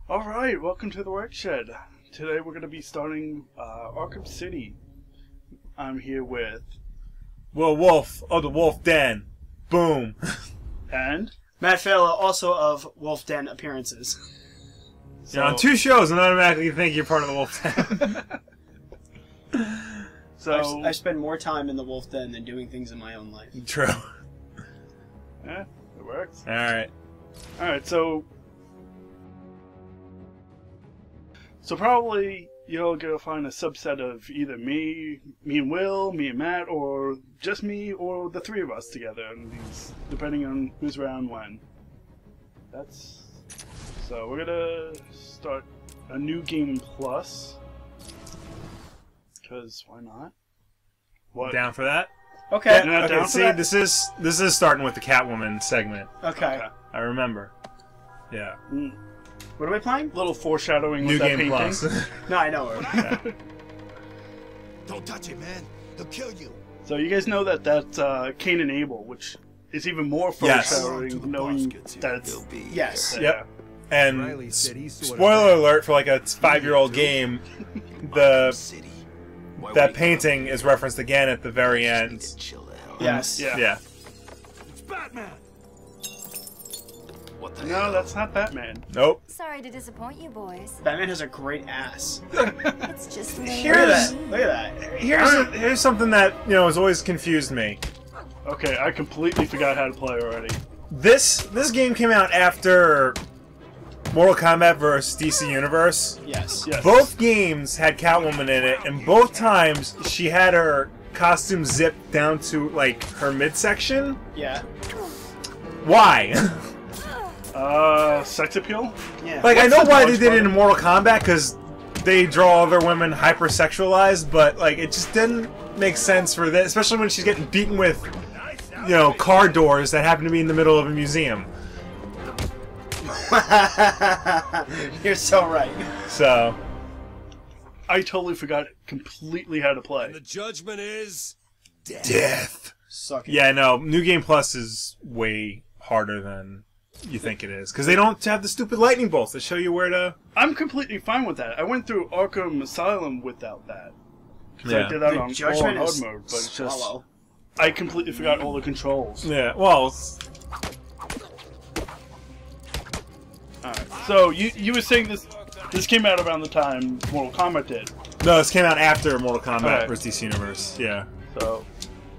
Alright, welcome to the Workshed. Today we're going to be starting Arkham City. I'm here with... Will Wulff of the Wulff Den. Boom. And? Matt Failla, also of Wulff Den appearances. So, you're on 2 shows and automatically think you're part of the Wulff Den. So I spend more time in the Wulff Den than doing things in my own life. True. Yeah, it works. Alright. Alright, so probably you're gonna find a subset of either me and Will, me and Matt, or just me, or the 3 of us together, and these, depending on who's around when. So we're gonna start a new game plus, because why not? What? Down for that? Okay. Yeah, okay. See, this is starting with the Catwoman segment. Okay. I remember. Yeah. What are we playing? Little foreshadowing New with that game painting. plus. No, I know it. Yeah. Don't touch it, man. They'll kill you. So you guys know that's Cain and Abel, which is even more foreshadowing, knowing that it's... Yes. Yep. And spoiler alert for like a 5-year-old game, that painting is referenced again at the very end. Yes. Yeah. It's Batman. No, that's not Batman. Nope. Sorry to disappoint you, boys. Batman has a great ass. It's just Look at that. Look at that. Here's something that has always confused me. Okay, I completely forgot how to play already. This game came out after Mortal Kombat vs. DC Universe. Yes. Both games had Catwoman in it, and both times she had her costume zipped down to like her midsection. Yeah. Why? Sex appeal? Yeah. Like, I know why they did it in Mortal Kombat, because they draw other women hypersexualized, but like it just didn't make sense for this, especially when she's getting beaten with, car doors that happen to be in the middle of a museum. You're so right. So, I totally forgot completely how to play. And the judgment is death. Suck it. Yeah, no, New Game Plus is way harder than you think it is, because they don't have the stupid lightning bolts that show you where to... I'm completely fine with that. I went through Arkham Asylum without that. Because Yeah. I did that The on judgment hard is mode, but it's just... swallow. I completely forgot all the controls. Yeah, well... Alright, so you were saying this came out around the time Mortal Kombat did. No, this came out after Mortal Kombat Okay. vs. DC Universe, yeah. So...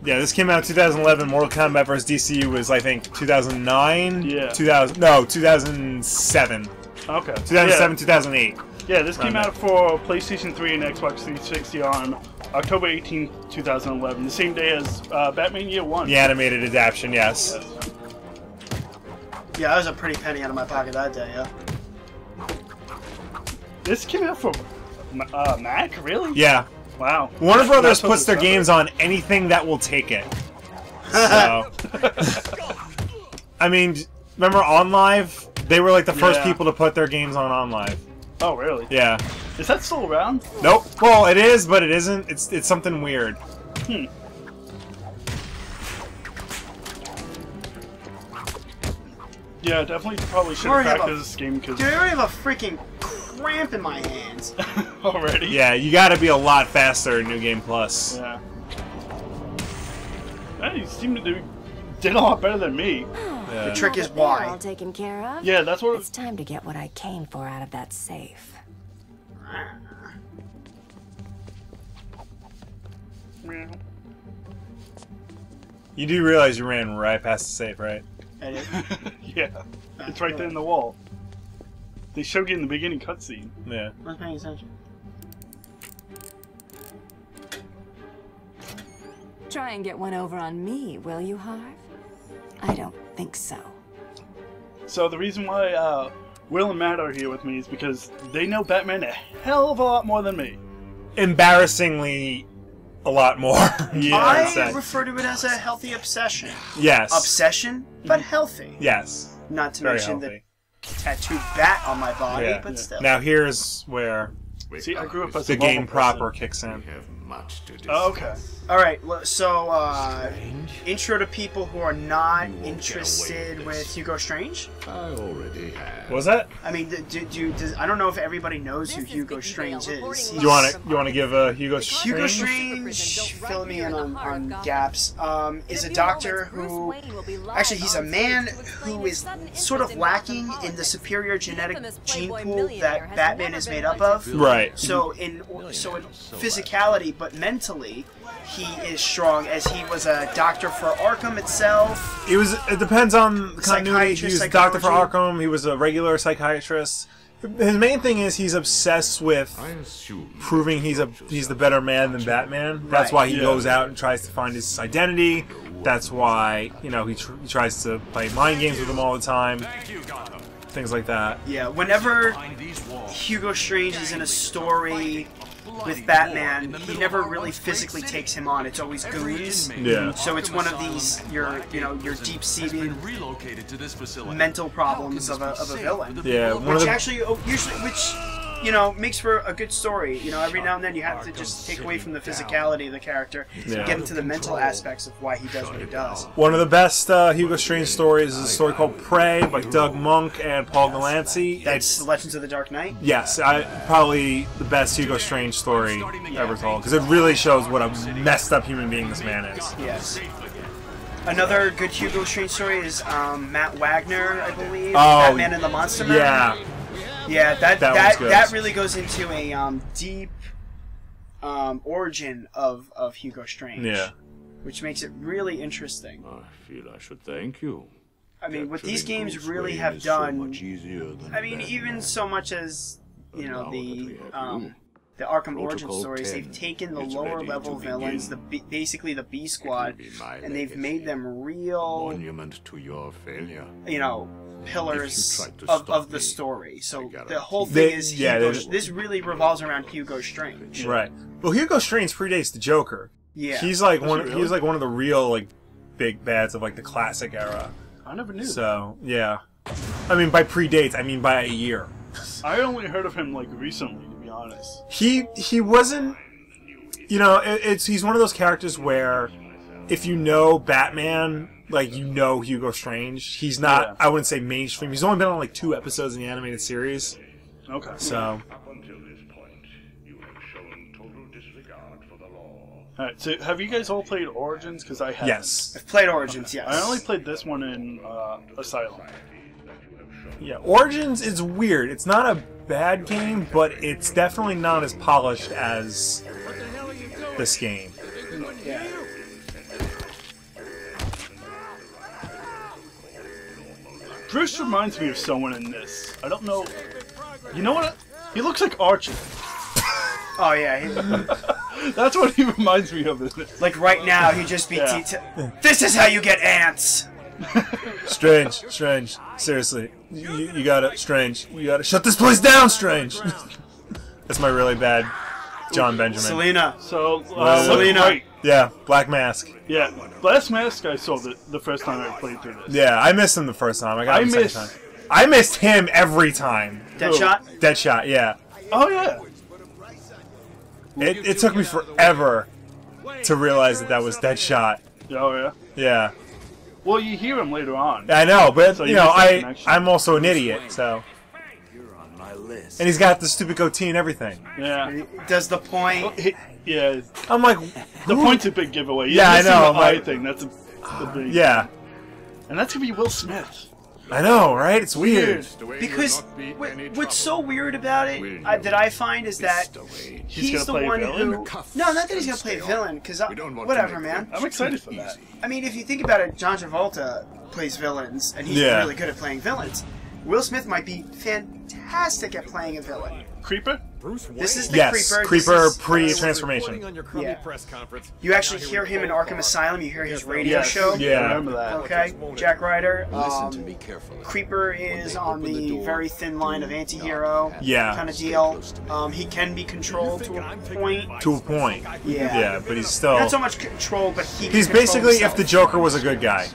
Yeah, this came out in 2011. Mortal Kombat vs. DC was, I think, 2009? Yeah. 2007. Okay. 2007, 2008. Yeah, this came out for PlayStation 3 and Xbox 360 on October 18, 2011, the same day as Batman Year One. The animated adaptation, yes. Yeah, that was a pretty penny out of my pocket that day, yeah. This came out for Mac, really? Yeah. Wow. Warner Brothers That's puts their games on anything that will take it. So, I mean, remember OnLive? They were like the first people to put their games on OnLive. Oh, really? Yeah. Is that still around? Nope. Well, it is, but it isn't. It's something weird. Yeah, definitely probably should have practiced this game because... Dude, I already have a freaking cramp in my hands. Already? Yeah, you gotta be a lot faster in New Game Plus. Yeah. You seem to did a lot better than me. Yeah. The trick is They're why. all taken care of. Yeah, that's what... It's time to get what I came for out of that safe. You do realize you ran right past the safe, right? I did. Yeah. It's right there in the wall. They showed you in the beginning cutscene. Yeah. I was paying attention. Try and get one over on me, will you, Harv? I don't think so. So the reason why Will and Matt are here with me is because they know Batman a hell of a lot more than me. Embarrassingly, a lot more. Yeah, I refer to it as a healthy obsession. Yes. Obsession, but healthy. Yes. Not to Very mention healthy. the tattooed bat on my body, but still. Now here's where See, I grew up as the a mobile game person. proper kicks in. We have much to discuss. Oh, okay. All right. Well, so intro to people who are not interested with Hugo Strange. I already have. What was that? I mean, I don't know if everybody knows who Hugo Strange is. You want to give Hugo Strange? Hugo Strange, fill me in on gaps, is a doctor who, actually he's a man who is sort of lacking in the superior genetic gene pool that Batman is made up of. Right. So in physicality, but mentally, he is strong, as he was a doctor for Arkham itself. It depends on the continuity. He was a doctor for Psychiatry. Arkham. He was a regular psychiatrist. His main thing is he's obsessed with I assume proving he's the better man than Batman. That's Right. why he goes out and tries to find his identity. That's why he tries to play mind games with him all the time. Things like that. Yeah, whenever Hugo Strange is in a story with Batman, he never really physically takes him on. It's always goons. Yeah. So it's one of these your deep-seated mental problems of a villain. Yeah. Which makes for a good story. Every now and then you have to just take away from the physicality of the character and Yeah. get into the mental aspects of why he does what he does. One of the best Hugo Strange stories is a story called Prey by Doug Monk and Paul Delancey. That's Legends of the Dark Knight. Yes, probably the best Hugo Strange story ever told, because it really shows what a messed up human being this man is. Yes. Another good Hugo Strange story is Matt Wagner, I believe. Oh, Batman and the Monster Man. Yeah. Yeah, That one's good. that really goes into a deep origin of Hugo Strange. Yeah. Which makes it really interesting. I feel I should thank you. I mean, what these Capturing games Bruce really Wayne have is so done. much easier than I mean, that. even so much as But now that we have you, the Arkham Origin Protocol stories, 10 they've taken the is lower ready level to villains, begin. basically the B Squad, It will be my and they've legacy. made them real, Monument to your failure. pillars If you tried to of stop the me, story. So I guarantee the whole you. thing is there's- this really revolves around Hugo Strange. Right. Well, Hugo Strange predates the Joker. Yeah. He's like Was he really? He's like one of the real big bads of the classic era. I never knew. So yeah. I mean, by predates, I mean by a year. I only heard of him recently, to be honest. He wasn't. He's one of those characters where, if you know Batman, Hugo Strange. He's not. Yeah. I wouldn't say mainstream. He's only been on 2 episodes in the animated series. Okay. So Until this point, you have shown total disregard for the law. Alright, so have you guys all played Origins? Because I haven't. yes, I've played Origins, yes. I only played this one in Asylum. yeah. Origins is weird. It's not a bad game, but it's definitely not as polished as this game. Yeah. Bruce reminds me of someone in this. I don't know. You know what? He looks like Archie. Oh yeah. That's what he reminds me of, isn't it? Like right now, he just be Yeah. This is how you get ants. Strange. Seriously, you got it. Strange. You got to shut this place down. Strange. That's my really bad John Benjamin. Selena. So, Selena. right. Yeah, Black Mask. Yeah, Last Mask I saw the first time I played through this. Yeah, I missed him the first time. I got him the missed- second time. I missed him every time. Deadshot. Deadshot, yeah. Oh yeah. It took me forever to realize that was Deadshot. Oh yeah. Yeah. Well, you hear him later on. I know, but So you missed that connection. I'm also an idiot, so. On my list. And he's got the stupid goatee and everything. Yeah. Does the point? Yeah. I'm like, The who- point's a big giveaway. Yeah, I You're missing know, The eye like- thing. That's the big. Yeah, And that's gonna be Will Smith. I know, right? It's weird. Because what's so weird about it that I find is that he's gonna the play a one villain? who. No, not that he's gonna play a villain. Because whatever, man. I'm excited for that. I mean, if you think about it, John Travolta plays villains, and he's Yeah. really good at playing villains. Will Smith might be fantastic at playing a villain. Creeper? This is the Yes, Creeper. Creeper This is- pre-transformation. On your crummy Yeah. press conference. You actually hear him in Arkham Asylum. You hear his radio Yes. show. Yeah. I remember that. Okay, Jack Ryder. Listen to me carefully. Creeper is on the very thin line of anti-hero Yeah. kind of deal. He can be controlled to a point. To a point. Yeah. Yeah, but he's still. Not so much control, but he. He's can control basically if himself. the Joker was a good guy.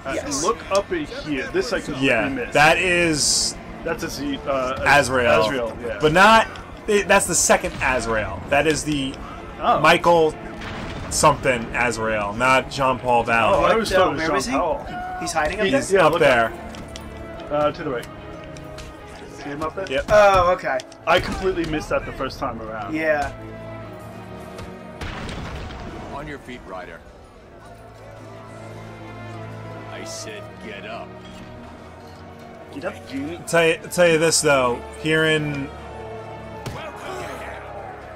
Yes. Look up in here. This I completely Yeah, missed. that is That's a Z. Azrael. Azrael, yeah. But not that's the second Azrael. That is the Oh. Michael something Azrael, not Jean-Paul Valley. Oh, I was thought it where was was he? Jean-Paul. He's hiding up He's there? Yeah, up look there. To the right. See him up there? Yep. Oh, okay. I completely missed that the first time around. Yeah. On your feet, Ryder. I said get up. Get up, Genie. Tell you this though, hearing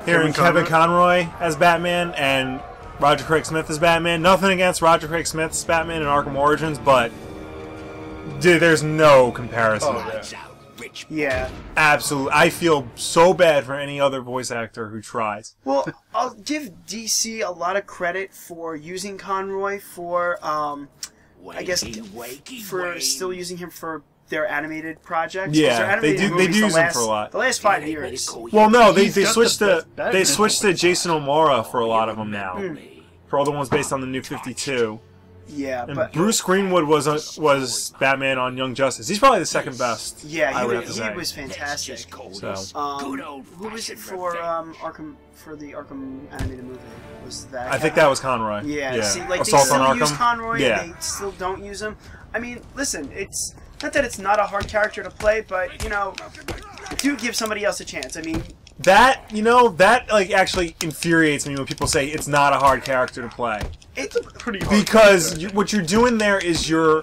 Kevin Conroy as Batman and Roger Craig Smith as Batman. Nothing against Roger Craig Smith's Batman in Arkham Origins, but dude, there's no comparison. Oh, yeah. Yeah. Absolutely, I feel so bad for any other voice actor who tries. Well, I'll give DC a lot of credit for using Conroy for, I guess, for still using him for their animated projects. Yeah, Their animated they movies do the use him last- for a lot. The last 5 years. Well, no, they He's got switched the to best Batman. they switched to Jason O'Mara for a lot of them now. For all the ones based on the New 52. Yeah, And but Bruce Greenwood was Batman on Young Justice. He's probably the second best. yeah, I would have to he say. was fantastic. So Who was it for Arkham for the Arkham animated movie? Was that? I think that was Conroy. Yeah. See, like Assault they on still use Arkham. Conroy. Yeah. And they still don't use him. I mean, listen, it's not that it's not a hard character to play, but you know, do give somebody else a chance. I mean, That like actually infuriates me when people say it's not a hard character to play. it's Pretty hard. Because what you're doing there is you're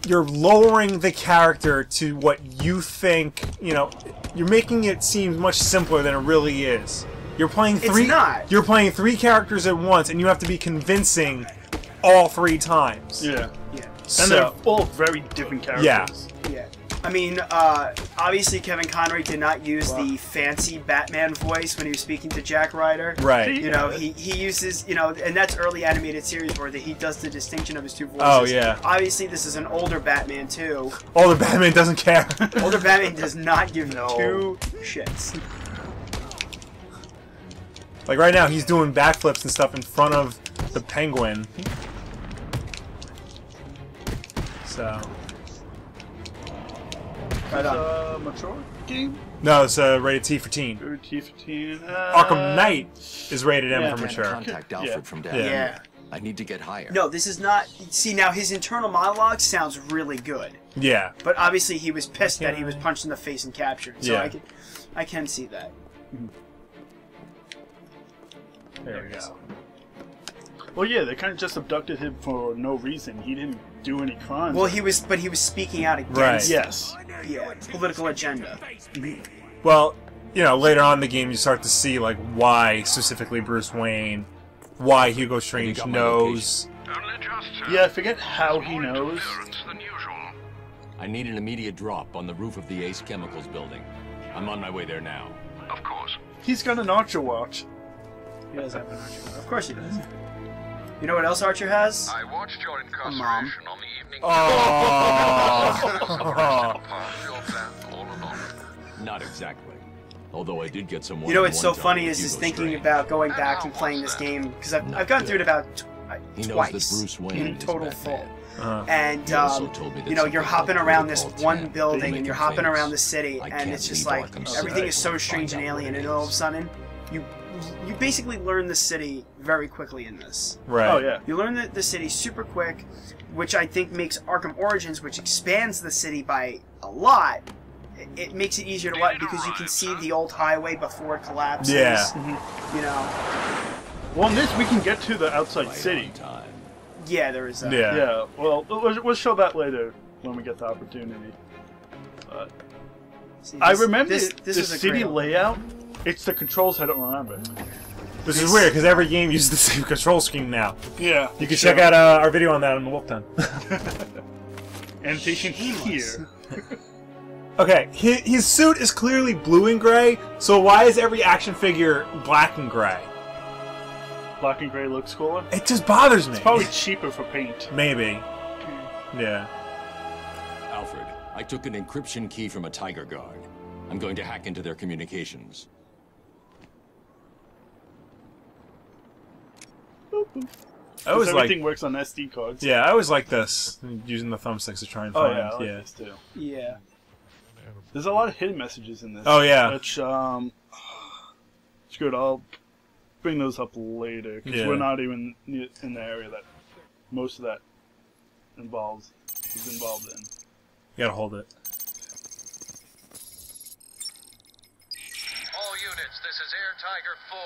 lowering the character to what you think, you're making it seem much simpler than it really is. You're playing three not. You're playing 3 characters at once and you have to be convincing all 3 times. Yeah. yeah. And they're all very different characters. Yeah. Yeah. I mean, obviously Kevin Conroy did not use the fancy Batman voice when he was speaking to Jack Ryder. Right. You know, he uses, and that's early animated series where he does the distinction of his 2 voices. Oh, yeah. Obviously, this is an older Batman, too. Older Batman doesn't care. Older Batman does not give 2 shits. Like right now, he's doing backflips and stuff in front of the Penguin. So. Right on. Mature game? No, it's rated T for teen. Rated T for teen. Arkham Knight is rated M yeah. for mature. Contact Alfred Yeah. from down Yeah. Yeah. here. I need to get higher. No, this is not... See, now his internal monologue sounds really good. Yeah. But obviously he was pissed that he was punched in the face and captured. So Yeah. I can see that. There we go. Well, yeah, they kind of just abducted him for no reason. He didn't do any crimes. Well, he was speaking out against Right. Yes. political agenda. Well, later on in the game, you start to see like why specifically Bruce Wayne, why Hugo Strange got my knows. Yeah, I forget how he knows. I need an immediate drop on the roof of the Ace Chemicals building. I'm on my way there now. Of course. He's got an Archer watch. He does have an Archer. Of course he does. You know what else Archer has? I watched your Mom. incarceration on the evening Oh. your plan all along. Not exactly. Although I did get some. You know what's so one-on-one funny time is with just Hugo thinking Strange. about going back and playing this game because I've gone through it about He knows that twice Bruce Wayne in is total Batman. full. And He also told me that you're something hopping called around this Protocol one 10 building will and you're make him hopping famous. around the city I and can't it's just leave like Arkham City everything is so and strange find and out alien, what and it all of a is. sudden you basically learn the city very quickly in this. Right. Oh, yeah. You learn the city super quick, which I think makes Arkham Origins, which expands the city by a lot, it makes it easier to watch because you can see the old highway before it collapses. Yeah. You know. Well, in this, we can get to the outside city. Time. Yeah, there is that. Yeah. Yeah, well, we'll show that later when we get the opportunity. See, I remember this the is a city great- layout. It's the controls I don't remember. Which is weird because every game uses the same control scheme now. Yeah. You can check out our video on that on the Wulff Den. Annotation here. Okay, his suit is clearly blue and gray, so why is every action figure black and gray? Black and gray looks cooler. It just bothers me. Probably cheaper for paint. Maybe. Yeah. Alfred, I took an encryption key from a Tiger Guard. I'm going to hack into their communications. I always Everything like. works on SD cards. Yeah, I always like this using the thumbsticks to try and Oh find. yeah, I like yeah. this too. Yeah. There's a lot of hidden messages in this. Oh, yeah. Which, it's good. I'll bring those up later, because Yeah. we're not even in the area that most of that is involved in. You gotta hold it. All units, this is Air Tiger 4.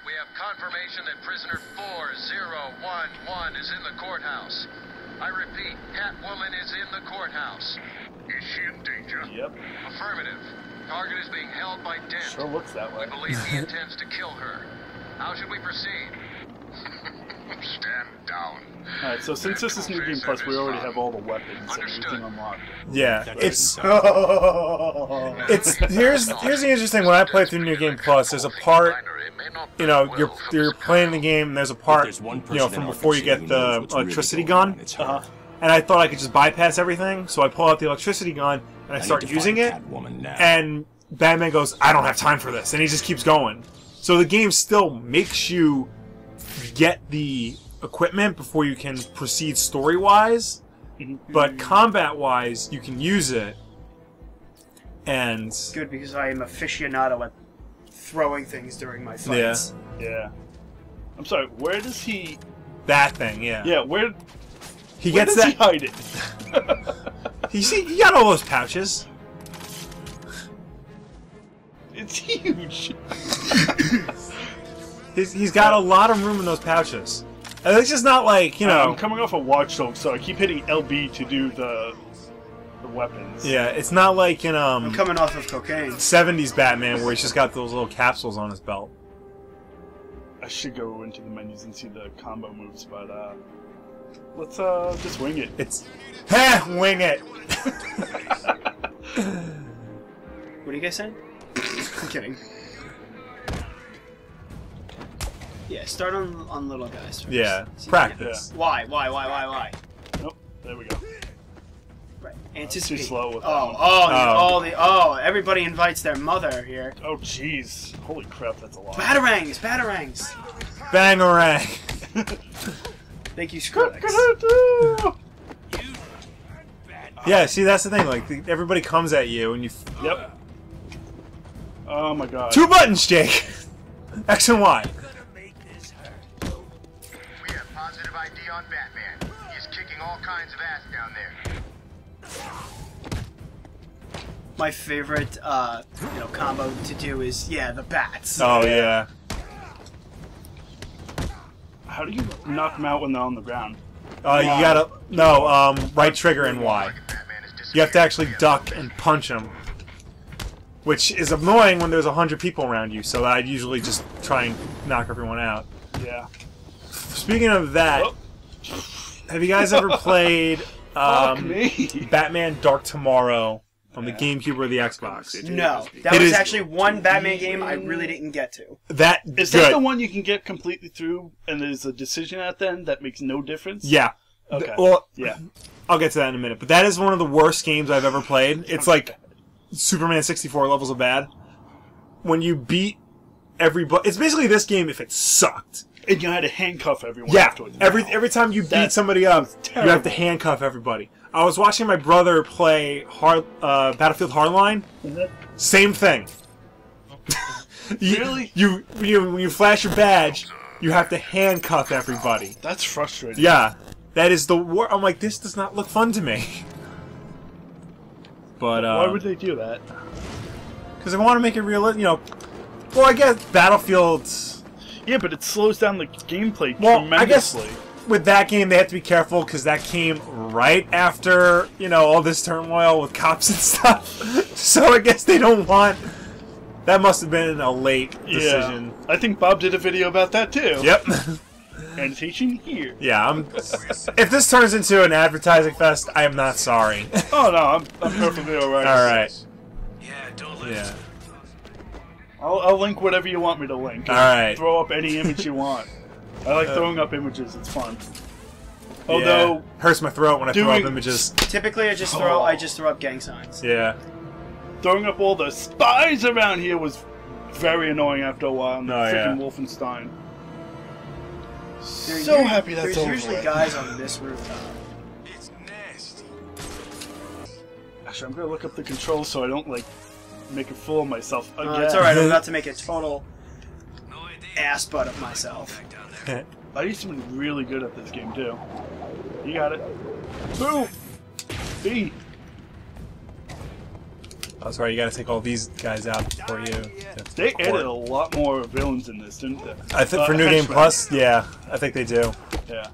We have confirmation that prisoner 4011 is in the courthouse. I repeat, Catwoman is in the courthouse. Is she in danger? Yep. Affirmative. Target is being held by Dent. Sure looks that way. We believe he intends to kill her. How should we proceed? Stand down. Alright, so since this is New Game Plus, we already have all the weapons and Understood. everything unlocked. Yeah, it's here's the interesting. When I play through New Game Plus, there's a part, you know, you're playing the game, and there's a part, you know, from before you get the electricity gun, and I thought I could just bypass everything, so I pull out the electricity gun and I start using it, and Batman goes, "I don't have time for this," and he just keeps going. So the game still makes you get the equipment before you can proceed story-wise, but combat-wise, you can use it, and... Good, because I am aficionado at throwing things during my fights. Yeah. I'm sorry, where does he... That thing, yeah. Yeah, where Gets does that... he hide it? He got all those pouches. It's huge. He's got a lot of room in those pouches. And it's just not like, you know... I'm coming off a Watch Dogs, so I keep hitting LB to do the weapons. Yeah, it's not like in I'm coming off of cocaine. 70s Batman where he's just got those little capsules on his belt. I should go into the menus and see the combo moves, but let's just wing it. It's wing it. What are you guys saying? I'm kidding. Yeah, start on little guys first. Yeah, See, practice. yeah. Why? Nope, there we go. Right. Anticipate. Too slow with everybody invites their mother here. Oh, jeez. Holy crap, that's a lot. Batarangs! Bangarang. Thank you, Skrillex. Yeah, see, that's the thing. Like, everybody comes at you, and you... Yep. Oh my god. 2 buttons, Jake! X and Y. We have positive ID on Batman. He's kicking all kinds of ass down there. My favorite, combo to do is, the bats. Oh, yeah. How do you knock them out when they're on the ground? You gotta... No, right trigger and Y. You have to actually duck and punch them. Which is annoying when there's 100 people around you, so I usually just try and knock everyone out. Yeah. Speaking of that, have you guys ever played Batman Dark Tomorrow on the GameCube or the Xbox? No. That was actually one Batman game I really didn't get to. Is that the one you can get completely through and there's a decision at the end that makes no difference? Yeah. Okay. Well, yeah. I'll get to that in a minute. But that is one of the worst games I've ever played. It's like Superman 64 levels of bad. When you beat everybody... It's basically this game if it sucked. And you had to handcuff everyone afterwards. Every time you beat somebody up, you have to handcuff everybody. I was watching my brother play Battlefield Hardline. Same thing. Really? When you flash your badge, you have to handcuff everybody. That's frustrating. Yeah. That is the war. I'm like, this does not look fun to me. But why would they do that? Because they want to make it realistic, you know. Well, I guess Battlefield... Yeah, but it slows down the gameplay tremendously. I guess with that game they have to be careful because that came right after, you know, all this turmoil with cops and stuff. So I guess they don't want... That must have been a late decision. Yeah. I think Bob did a video about that too. Yep. Annotation here. Yeah, if this turns into an advertising fest, I am not sorry. Oh no, I'm perfectly alright. Alright. Yeah, don't let Yeah. I'll link whatever you want me to link. Alright. Throw up any image you want. I like throwing up images, it's fun. Although... hurts my throat when I throw up images. Typically I just throw up gang signs. Yeah. Throwing up all the spies around here was very annoying after a while in freaking yeah. Wolfenstein. So happy that's over There's usually with. guys on this rooftop. It's nasty. Gosh, I'm gonna look up the controls so I don't like make a fool of myself again. It's alright, I'm about to make a total ass butt of myself. I used to be really good at this game too. You got it. Boom! B! Oh, sorry, you gotta take all these guys out before you... They added a lot more villains in this, didn't they? I think for New Game Plus, yeah, I think they do. Yeah.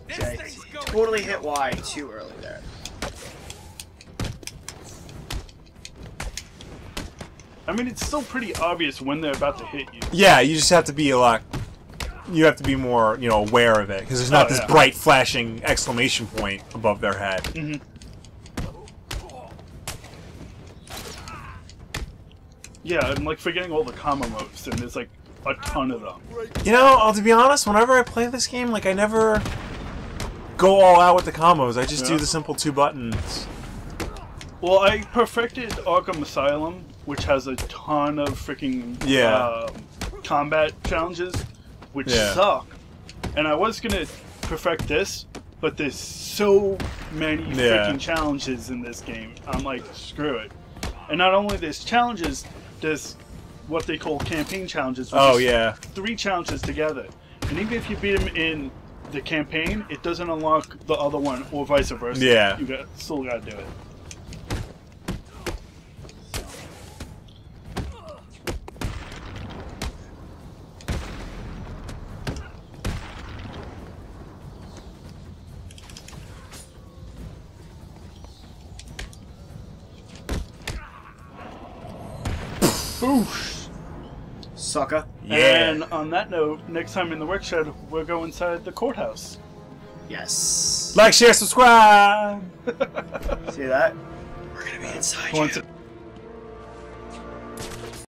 Okay, totally hit Y too early there. I mean, it's still pretty obvious when they're about to hit you. Yeah, you just have to be a lot... You have to be more, you know, aware of it, because there's not this bright, flashing exclamation point above their head. Mm-hmm. Yeah, I'm like forgetting all the combo moves, and there's like a ton of them. You know, to be honest, whenever I play this game, like I never go all out with the combos. I just do the simple 2 buttons. Well, I perfected Arkham Asylum, which has a ton of freaking combat challenges, which suck. And I was gonna perfect this, but there's so many freaking challenges in this game. I'm like, screw it. And not only there's challenges, there's what they call campaign challenges. Which is 3 challenges together. And even if you beat them in the campaign, it doesn't unlock the other one, or vice versa. Yeah. You still gotta do it. Boosh! Sucker. Yeah. And on that note, next time in the workshop, we'll go inside the courthouse. Yes. Like, share, subscribe! See that? We're gonna be inside you.